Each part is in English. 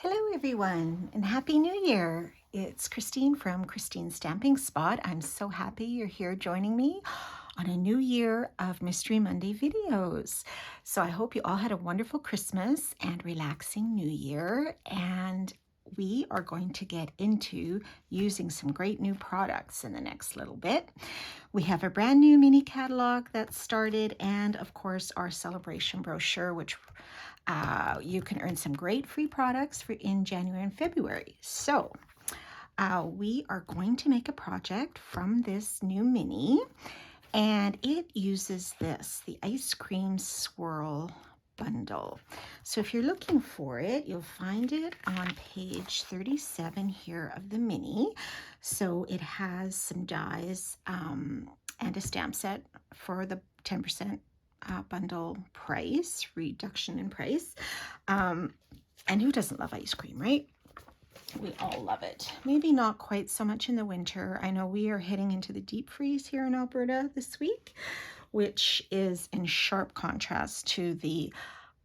Hello everyone and Happy New Year. It's Christine from Christine's Stamping Spot. I'm so happy you're here joining me on a new year of Mystery Monday videos. So I hope you all had a wonderful Christmas and relaxing New Year, and we are going to get into using some great new products in the next little bit. We have a brand new mini catalog that started, and of course our celebration brochure, which you can earn some great free products in January and February. So we are going to make a project from this new mini, and it uses the ice cream swirl bundle. So if you're looking for it, you'll find it on page 37 here of the mini. So it has some dies and a stamp set for the 10% bundle price, reduction in price. And who doesn't love ice cream, right? We all love it. Maybe not quite so much in the winter. I know we are heading into the deep freeze here in Alberta this week, which is in sharp contrast to the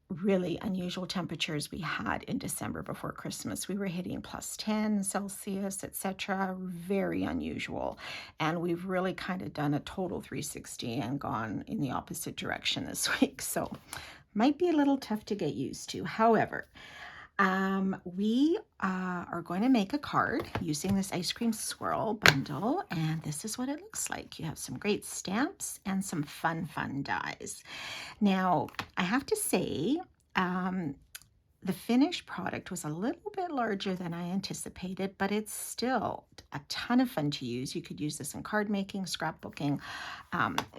really unusual temperatures we had in December before Christmas. We were hitting plus 10 Celsius, etc. Very unusual. And we've really kind of done a total 360 and gone in the opposite direction this week. So might be a little tough to get used to. However, we are going to make a card using this ice cream swirl bundle, and this is what it looks like. You have some great stamps and some fun dies. Now, I have to say, the finished product was a little bit larger than I anticipated, but it's still a ton of fun to use. You could use this in card making, scrapbooking,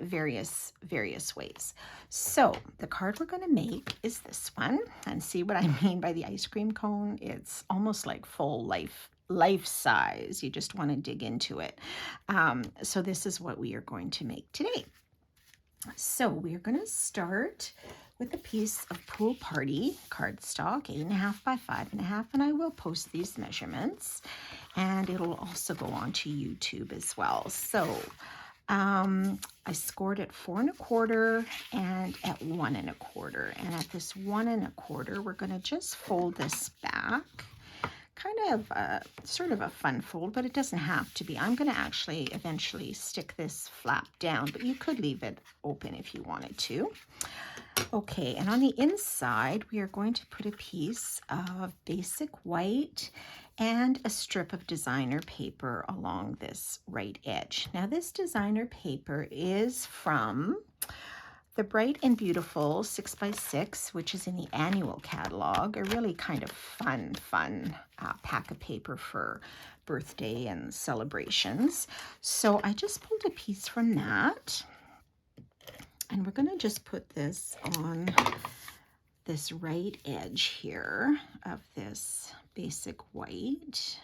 various ways. So the card we're going to make is this one, and see what I mean by the ice cream cone. It's almost like full life size. You just want to dig into it. So this is what we are going to make today. So we're going to start with a piece of Pool Party cardstock, 8.5 by 5.5, and I will post these measurements, and it'll also go on to YouTube as well. So I scored at 4 1/4 and at 1 1/4, and at this 1 1/4 we're going to just fold this back. Kind of sort of a fun fold, but it doesn't have to be. I'm going to actually eventually stick this flap down, but you could leave it open if you wanted to. Okay, and on the inside, we are going to put a piece of basic white and a strip of designer paper along this right edge. Now, this designer paper is from the Bright and Beautiful 6x6, which is in the annual catalog, a really kind of fun pack of paper for birthday and celebrations. So I just pulled a piece from that, and we're going to just put this on this right edge here of this basic white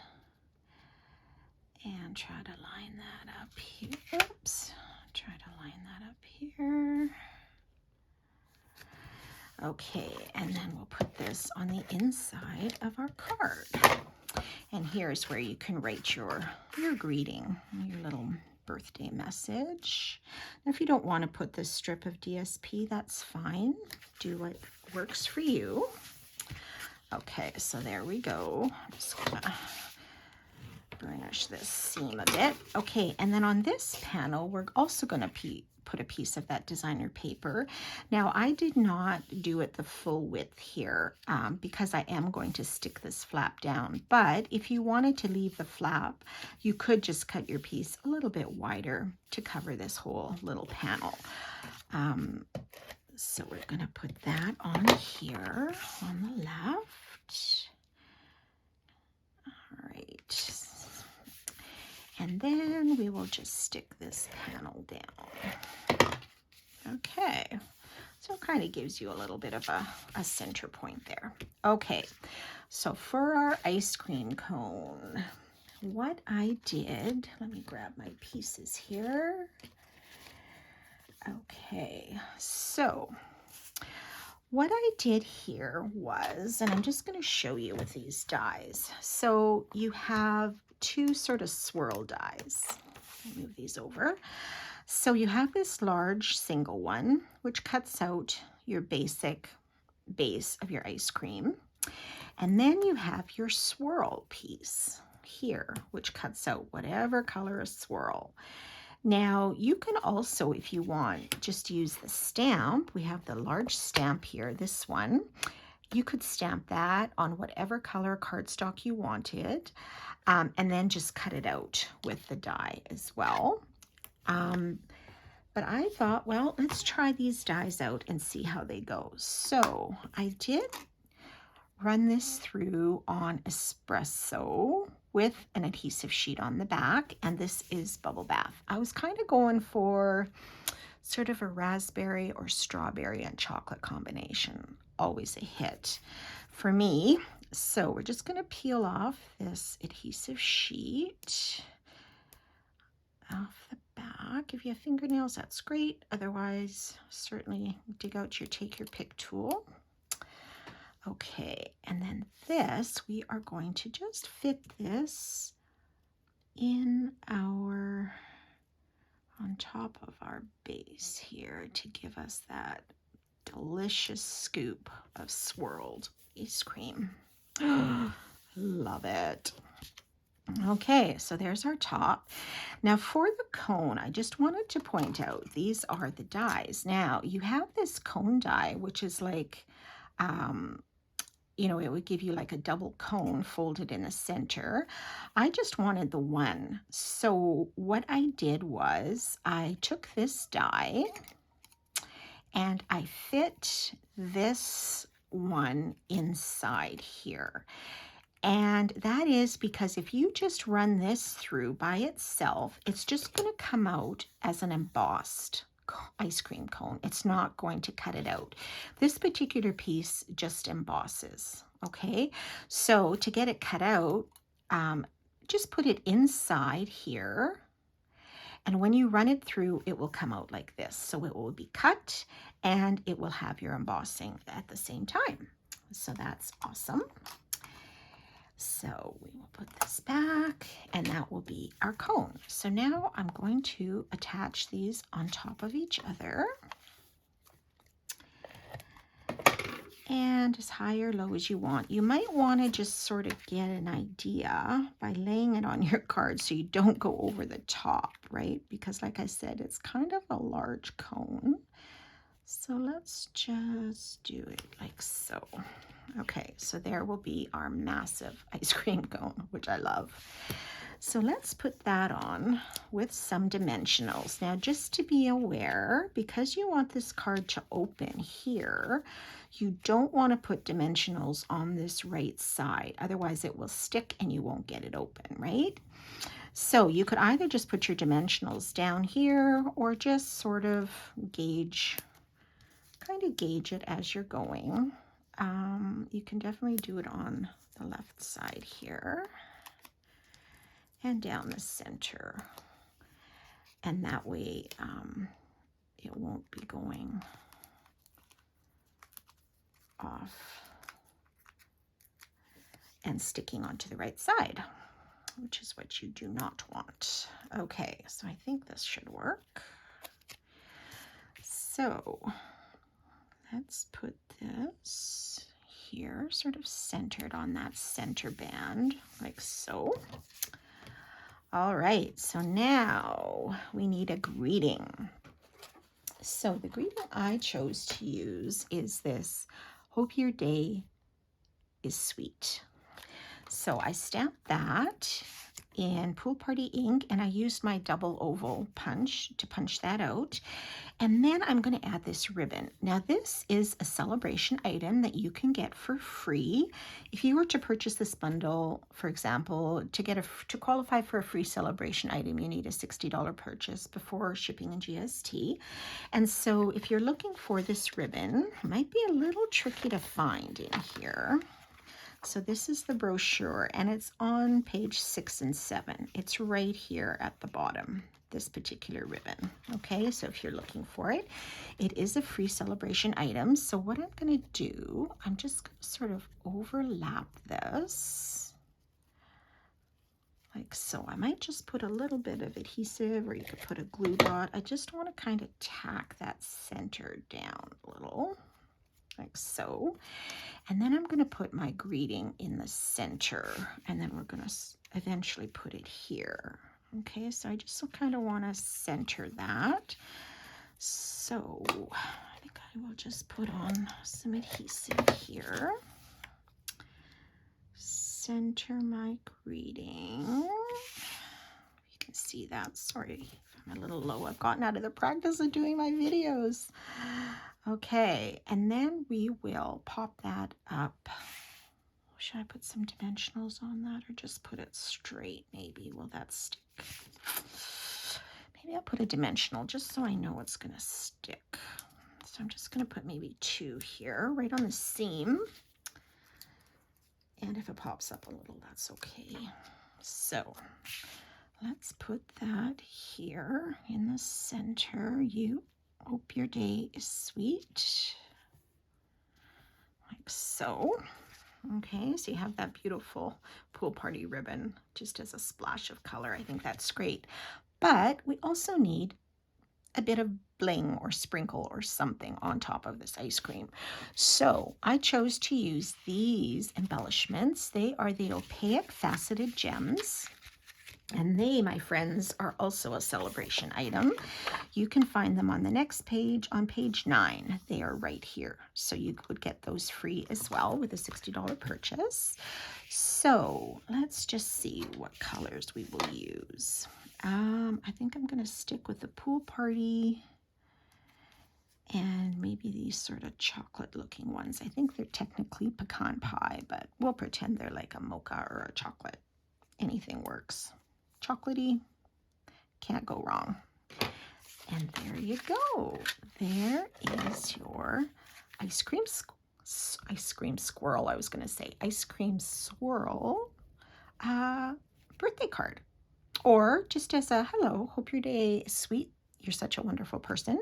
and try to line that up here. Oops, try to line that up here. Okay, and then we'll put this on the inside of our card. And here's where you can write your greeting, your little birthday message. Now, if you don't want to put this strip of DSP, that's fine. Do what works for you. Okay, so there we go. I'm just gonna burnish this seam a bit. Okay, and then on this panel, we're also gonna put a piece of that designer paper. Now, I did not do it the full width here because I am going to stick this flap down. But if you wanted to leave the flap, you could just cut your piece a little bit wider to cover this whole little panel. So we're going to put that on here on the left. All right. And then we will just stick this panel down. Okay, so it kind of gives you a little bit of a center point there. Okay, so for our ice cream cone, what I did, let me grab my pieces here. Okay, so what I did here was, and I'm just going to show you with these dies. So you have two sort of swirl dies. Move these over. So you have this large single one, which cuts out your basic base of your ice cream. And then you have your swirl piece here, which cuts out whatever color is swirl. Now you can also, if you want, just use the stamp. We have the large stamp here, this one. You could stamp that on whatever color cardstock you wanted, and then just cut it out with the die as well. But I thought, well, let's try these dies out and see how they go. So I did run this through on espresso with an adhesive sheet on the back, and this is Bubble Bath. I was kind of going for sort of a raspberry or strawberry and chocolate combination. Always a hit for me. So we're just going to peel off this adhesive sheet off the back. If you have fingernails, that's great. Otherwise, certainly dig out your take your pick tool. Okay, and then this, we are going to just fit this in our, on top of our base here to give us that delicious scoop of swirled ice cream. Love it. Okay, so there's our top. Now for the cone, I just wanted to point out, these are the dies. Now you have this cone die, which is like, you know, it would give you like a double cone folded in the center. I just wanted the one. So what I did was I took this die and I fit this one inside here. And that is because if you just run this through by itself, it's just going to come out as an embossed ice cream cone. It's not going to cut it out. This particular piece just embosses. Okay, so to get it cut out, just put it inside here. And when you run it through, it will come out like this. So it will be cut and it will have your embossing at the same time. So that's awesome. So we will put this back and that will be our cone. So now I'm going to attach these on top of each other. And as high or low as you want. You might want to just sort of get an idea by laying it on your card so you don't go over the top, right? Because like I said, it's kind of a large cone. So let's just do it like so. Okay, so there will be our massive ice cream cone, which I love. So let's put that on with some dimensionals. Now, just to be aware, because you want this card to open here, you don't want to put dimensionals on this right side. Otherwise, it will stick and you won't get it open, right? So you could either just put your dimensionals down here or just sort of gauge, kind of gauge it as you're going. You can definitely do it on the left side here and down the center. And that way it won't be going off and sticking onto the right side, which is what you do not want. Okay, so I think this should work. So let's put this here, sort of centered on that center band, like so. All right, so now we need a greeting. So the greeting I chose to use is this, hope your day is sweet. So I stamped that in Pool Party ink and I used my double oval punch to punch that out. And then I'm going to add this ribbon. Now this is a celebration item that you can get for free. If you were to purchase this bundle, for example, to qualify for a free celebration item, you need a $60 purchase before shipping and GST. And so if you're looking for this ribbon, it might be a little tricky to find in here. So this is the brochure and it's on page 6 and 7. It's right here at the bottom, this particular ribbon. Okay, so if you're looking for it, it is a free celebration item. So what I'm going to do, I'm just going to sort of overlap this like so. I might just put a little bit of adhesive or you could put a glue dot. I just want to kind of tack that center down a little. like so. And then I'm going to put my greeting in the center, and then we're going to eventually put it here. Okay, so I just kind of want to center that. So I think I will just put on some adhesive here. Center my greeting. You can see that. Sorry if I'm a little low. I've gotten out of the practice of doing my videos. Okay, and then we will pop that up. Should I put some dimensionals on that or just put it straight maybe? Will that stick? Maybe I'll put a dimensional just so I know it's going to stick. So I'm just going to put maybe 2 here, right on the seam. And if it pops up a little, that's okay. So let's put that here in the center. You hope your day is sweet. Like so. Okay, so you have that beautiful pool party ribbon just as a splash of color. I think that's great. But we also need a bit of bling or sprinkle or something on top of this ice cream. So I chose to use these embellishments. They are the opaque faceted gems. And they, my friends, are also a celebration item. You can find them on the next page, on page 9. They are right here. So you would get those free as well with a $60 purchase. So let's just see what colors we will use. I think I'm going to stick with the pool party and maybe these sort of chocolate looking ones. I think they're technically pecan pie, but we'll pretend they're like a mocha or a chocolate. Anything works. Chocolatey, can't go wrong. And there you go. There is your ice cream swirl. I was going to say ice cream swirl birthday card, or just as a hello. Hope your day is sweet. You're such a wonderful person.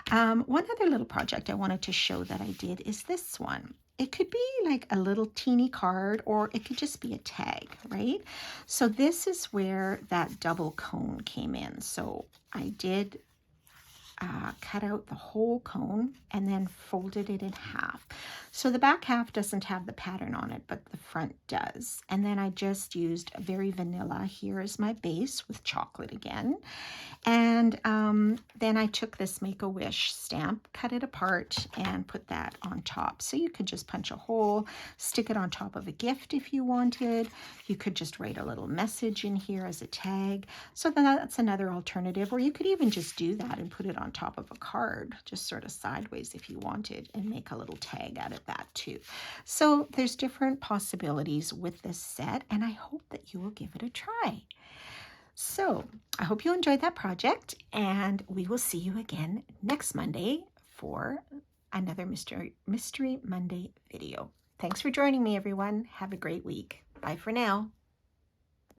One other little project I wanted to show that I did is this one. It could be like a little teeny card, or it could just be a tag, right? So this is where that double cone came in. So I did cut out the whole cone and then folded it in half. So the back half doesn't have the pattern on it, but the front does. And then I just used a very vanilla here as my base with chocolate again. And then I took this Make-A-Wish stamp, cut it apart, and put that on top. So you could just punch a hole, stick it on top of a gift if you wanted. You could just write a little message in here as a tag. So then that's another alternative. Or you could even just do that and put it on top of a card, just sort of sideways if you wanted, and make a little tag out of that too. So there's different possibilities with this set, and I hope that you will give it a try. So I hope you enjoyed that project, and we will see you again next Monday for another Mystery Monday video. Thanks for joining me, everyone. Have a great week. Bye for now.